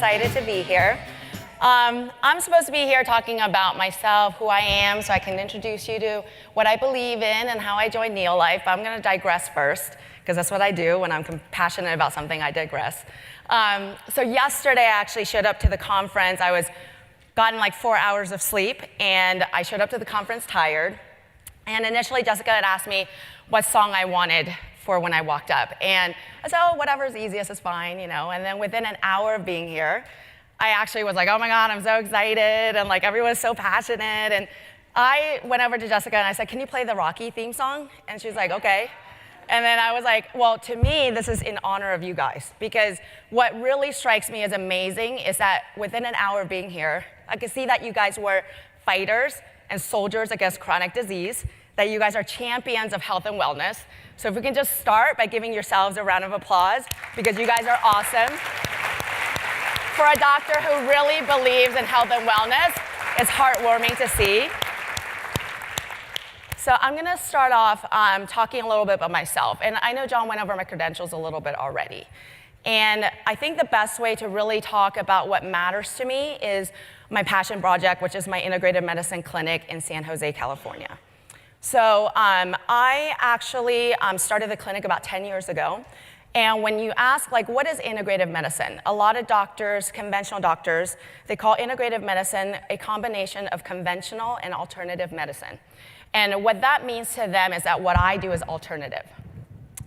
excited to be here. I'm supposed to be here talking about myself, who I am, so I can introduce you to what I believe in and how I joined NeoLife. But I'm going to digress first, because that's what I do when I'm passionate about something. I digress. So yesterday, I actually showed up to the conference. I was gotten like 4 hours of sleep, and I showed up to the conference tired. And initially, Jessica had asked me what song I wanted for when I walked up. And I said, oh, whatever's easiest is fine, you know. And then within an hour of being here, I actually was like, oh my God, I'm so excited, and like everyone's so passionate. And I went over to Jessica and I said, can you play the Rocky theme song? And she was like, okay. And then I was like, well, to me, this is in honor of you guys, because what really strikes me as amazing is that within an hour of being here, I could see that you guys were fighters and soldiers against chronic disease, that you guys are champions of health and wellness. So if we can just start by giving yourselves a round of applause, because you guys are awesome. For a doctor who really believes in health and wellness, it's heartwarming to see. So I'm going to start off talking a little bit about myself. And I know John went over my credentials a little bit already. And I think the best way to really talk about what matters to me is my passion project, which is my integrative medicine clinic in San Jose, California. So I actually started the clinic about 10 years ago. And when you ask, like, what is integrative medicine? A lot of doctors, conventional doctors, they call integrative medicine a combination of conventional and alternative medicine. And what that means to them is that what I do is alternative.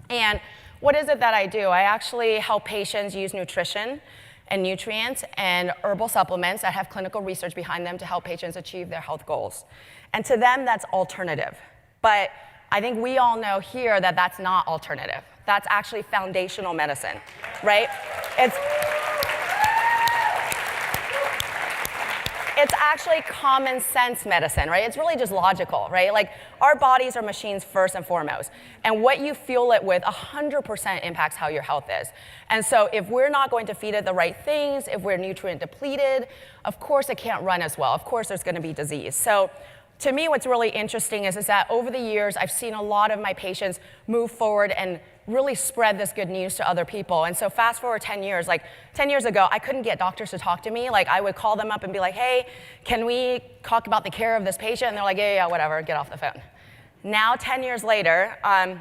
And what is it that I do? I actually help patients use nutrition and nutrients and herbal supplements that have clinical research behind them to help patients achieve their health goals. And to them, that's alternative. But I think we all know here that that's not alternative. That's actually foundational medicine, right? It's actually common sense medicine, right? It's really just logical, right? Like, our bodies are machines first and foremost. And what you fuel it with 100% impacts how your health is. And so if we're not going to feed it the right things, if we're nutrient depleted, of course it can't run as well. Of course there's going to be disease. So to me, what's really interesting is that over the years, I've seen a lot of my patients move forward and really spread this good news to other people. And so fast forward 10 years, like 10 years ago, I couldn't get doctors to talk to me. Like, I would call them up and be like, hey, can we talk about the care of this patient? And they're like, yeah, whatever, get off the phone. Now, 10 years later, I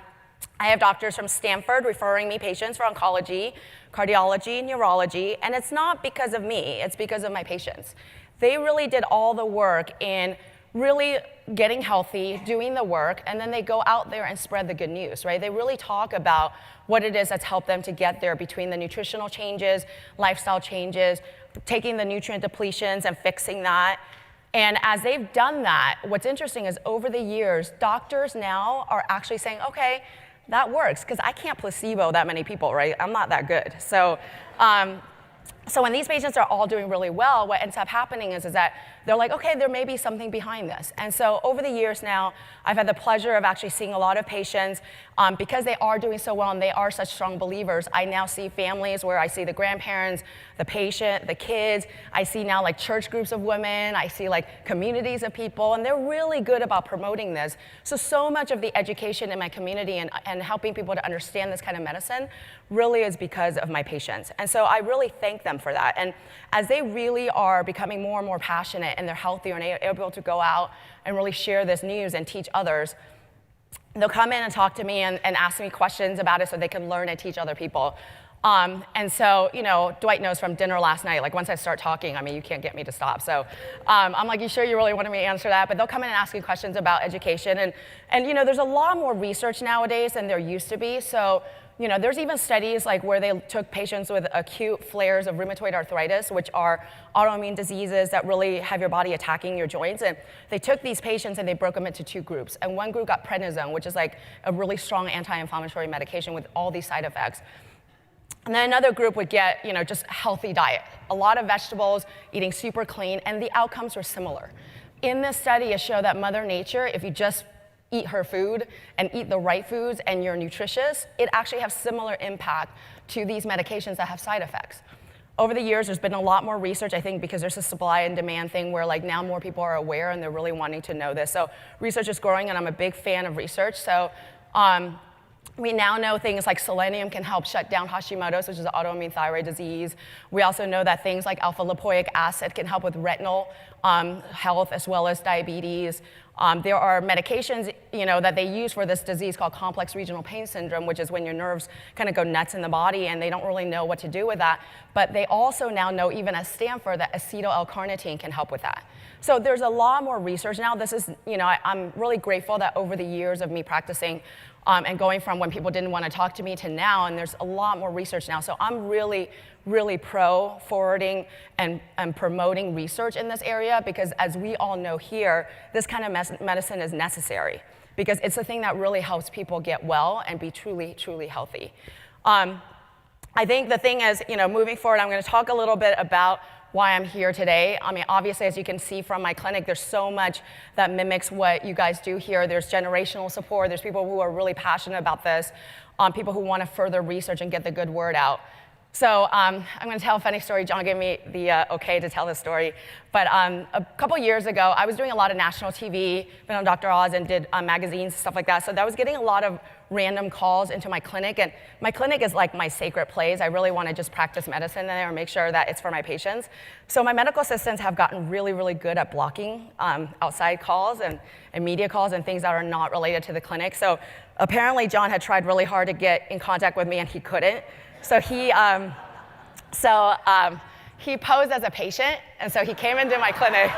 have doctors from Stanford referring me patients for oncology, cardiology, neurology, and it's not because of me, it's because of my patients. They really did all the work in really getting healthy, doing the work, and then they go out there and spread the good news, right? They really talk about what it is that's helped them to get there between the nutritional changes, lifestyle changes, taking the nutrient depletions and fixing that. And as they've done that, what's interesting is over the years, doctors now are actually saying, okay, that works, because I can't placebo that many people, right? I'm not that good. So when these patients are all doing really well, what ends up happening is that they're like, okay, there may be something behind this. And so over the years now, I've had the pleasure of actually seeing a lot of patients because they are doing so well and they are such strong believers. I now see families where I see the grandparents, the patient, the kids. I see now like church groups of women. I see like communities of people, and they're really good about promoting this. So much of the education in my community and helping people to understand this kind of medicine really is because of my patients. And so I really thank them for that. And as they really are becoming more and more passionate and they're healthier and able to go out and really share this news and teach others, they'll come in and talk to me and ask me questions about it so they can learn and teach other people. And so, you know, Dwight knows from dinner last night, like once I start talking, I mean, you can't get me to stop. So I'm like, you sure you really wanted me to answer that? But they'll come in and ask me questions about education. And you know, there's a lot more research nowadays than there used to be. So, you know, there's even studies like where they took patients with acute flares of rheumatoid arthritis, which are autoimmune diseases that really have your body attacking your joints. And they took these patients and they broke them into two groups. And one group got prednisone, which is like a really strong anti-inflammatory medication with all these side effects. And then another group would get, you know, just healthy diet, a lot of vegetables, eating super clean, and the outcomes were similar. In this study, it showed that Mother Nature, if you just eat her food and eat the right foods and you're nutritious, it actually has similar impact to these medications that have side effects. Over the years, there's been a lot more research, I think, because there's a supply and demand thing where like now more people are aware and they're really wanting to know this. So research is growing, and I'm a big fan of research. So We now know things like selenium can help shut down Hashimoto's, which is an autoimmune thyroid disease. We also know that things like alpha-lipoic acid can help with retinal health as well as diabetes. There are medications, that they use for this disease called complex regional pain syndrome, which is when your nerves kind of go nuts in the body and they don't really know what to do with that. But they also now know, even at Stanford, that acetyl L-carnitine can help with that. So there's a lot more research now. This is, I'm really grateful that over the years of me practicing and going from when people didn't want to talk to me to now, and there's a lot more research now. So I'm really, really pro forwarding and promoting research in this area, because as we all know here, this kind of medicine is necessary because it's the thing that really helps people get well and be truly, truly healthy. I think the thing is, moving forward, I'm going to talk a little bit about why I'm here today. I mean, obviously, as you can see from my clinic, there's so much that mimics what you guys do here. There's generational support. There's people who are really passionate about this, people who want to further research and get the good word out. So I'm going to tell a funny story. John gave me the okay to tell this story. But a couple years ago, I was doing a lot of national TV, been on Dr. Oz and did magazines, stuff like that. So I was getting a lot of random calls into my clinic. And my clinic is like my sacred place. I really want to just practice medicine in there and make sure that it's for my patients. So my medical assistants have gotten really, really good at blocking outside calls and media calls and things that are not related to the clinic. So apparently John had tried really hard to get in contact with me and he couldn't. So he posed as a patient, and so he came into my clinic.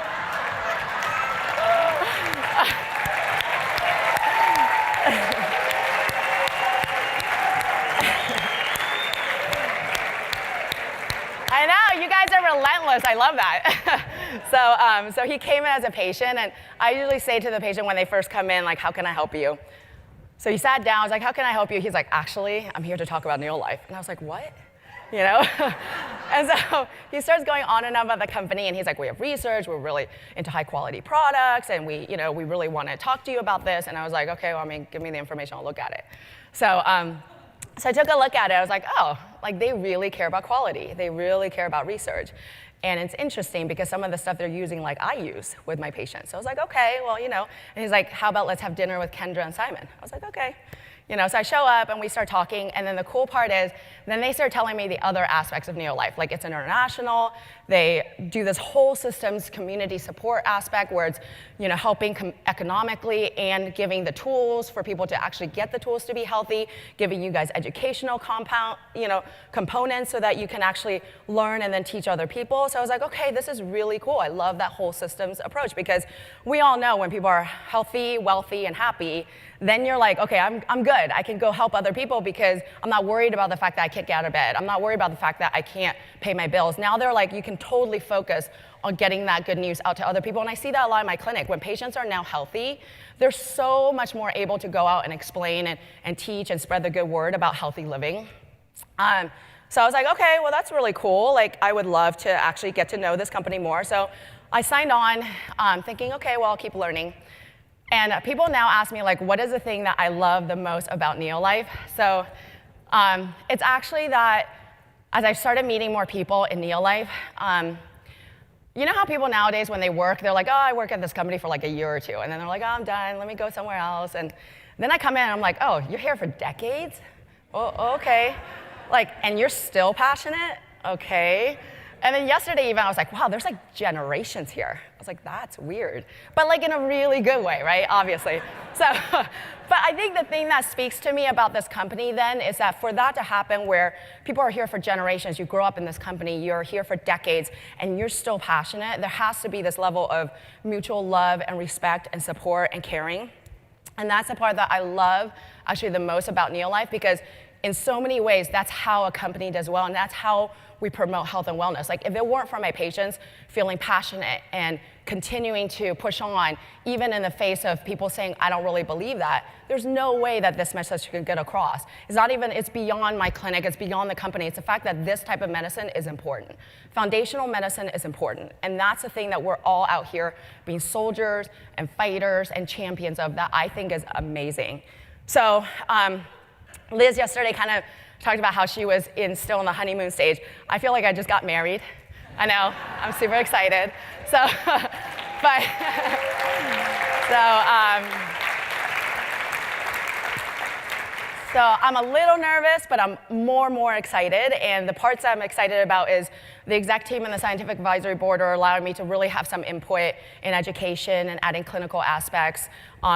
I know, you guys are relentless. I love that. So he came in as a patient, and I usually say to the patient when they first come in, like, how can I help you? So he sat down, I was like, how can I help you? He's like, actually, I'm here to talk about NeoLife. And I was like, what? And so he starts going on and on about the company, and he's like, we have research, we're really into high quality products, and we really want to talk to you about this. And I was like, okay, well, give me the information, I'll look at it. So I took a look at it, I was like, oh, like they really care about quality. They really care about research. And it's interesting because some of the stuff they're using, like I use with my patients. So I was like, okay, well, and he's like, how about let's have dinner with Kendra and Simon? I was like, okay. So I show up and we start talking, and then the cool part is, then they start telling me the other aspects of NeoLife. Like it's international, they do this whole systems community support aspect where it's, helping economically and giving the tools for people to actually get the tools to be healthy, giving you guys educational components so that you can actually learn and then teach other people. So I was like, okay, this is really cool. I love that whole systems approach, because we all know when people are healthy, wealthy, and happy, then you're like, okay, I'm good. I can go help other people because I'm not worried about the fact that I can't get out of bed. I'm not worried about the fact that I can't pay my bills. Now they're like, you can totally focus on getting that good news out to other people. And I see that a lot in my clinic. When patients are now healthy, they're so much more able to go out and explain and teach and spread the good word about healthy living. So I was like, okay, well, that's really cool. Like, I would love to actually get to know this company more. So I signed on thinking, okay, well, I'll keep learning. And people now ask me, like, what is the thing that I love the most about NeoLife? So it's actually that as I started meeting more people in NeoLife, you know how people nowadays, when they work, they're like, oh, I work at this company for like a year or two. And then they're like, oh, I'm done. Let me go somewhere else. And then I come in and I'm like, oh, you're here for decades? Oh, okay. Like, and you're still passionate? Okay. And then yesterday even, I was like, wow, there's like generations here. I was like, that's weird. But like in a really good way, right? Obviously. So, but I think the thing that speaks to me about this company then is that for that to happen where people are here for generations, you grow up in this company, you're here for decades, and you're still passionate, there has to be this level of mutual love and respect and support and caring. And that's the part that I love actually the most about NeoLife, because in so many ways, that's how a company does well, and that's how we promote health and wellness. Like, if it weren't for my patients feeling passionate and continuing to push on, even in the face of people saying, I don't really believe that, there's no way that this message can get across. It's beyond my clinic, it's beyond the company. It's the fact that this type of medicine is important. Foundational medicine is important, and that's the thing that we're all out here being soldiers and fighters and champions of that I think is amazing. So, Liz yesterday kind of talked about how she was still in the honeymoon stage. I feel like I just got married. I know, I'm super excited. So, So I'm a little nervous, but I'm more and more excited. And the parts I'm excited about is the exec team and the scientific advisory board are allowing me to really have some input in education and adding clinical aspects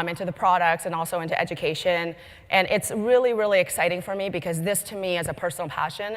into the products and also into education. And it's really, really exciting for me because this, to me, is a personal passion.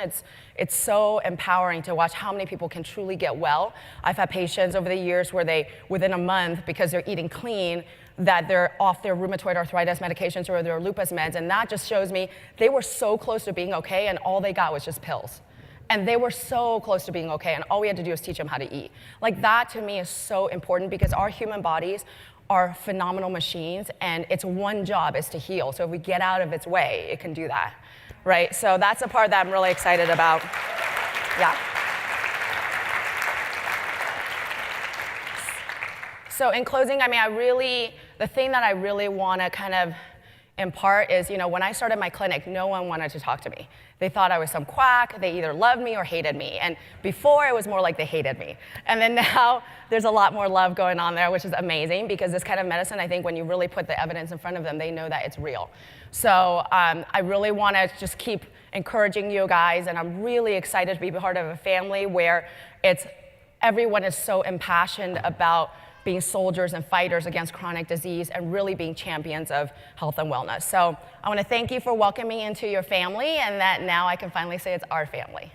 It's so empowering to watch how many people can truly get well. I've had patients over the years where they, within a month, because they're eating clean, that they're off their rheumatoid arthritis medications or their lupus meds, and that just shows me they were so close to being okay, and all they got was just pills. And they were so close to being okay, and all we had to do was teach them how to eat. Like, that to me is so important because our human bodies are phenomenal machines, and its one job is to heal. So if we get out of its way, it can do that, right? So that's the part that I'm really excited about. Yeah. So in closing, I mean, the thing that I really want to kind of impart is, when I started my clinic, no one wanted to talk to me. They thought I was some quack. They either loved me or hated me. And before, it was more like they hated me. And then now, there's a lot more love going on there, which is amazing, because this kind of medicine, I think when you really put the evidence in front of them, they know that it's real. So I really want to just keep encouraging you guys, and I'm really excited to be part of a family where everyone is so impassioned about being soldiers and fighters against chronic disease and really being champions of health and wellness. So I want to thank you for welcoming me into your family, and that now I can finally say it's our family.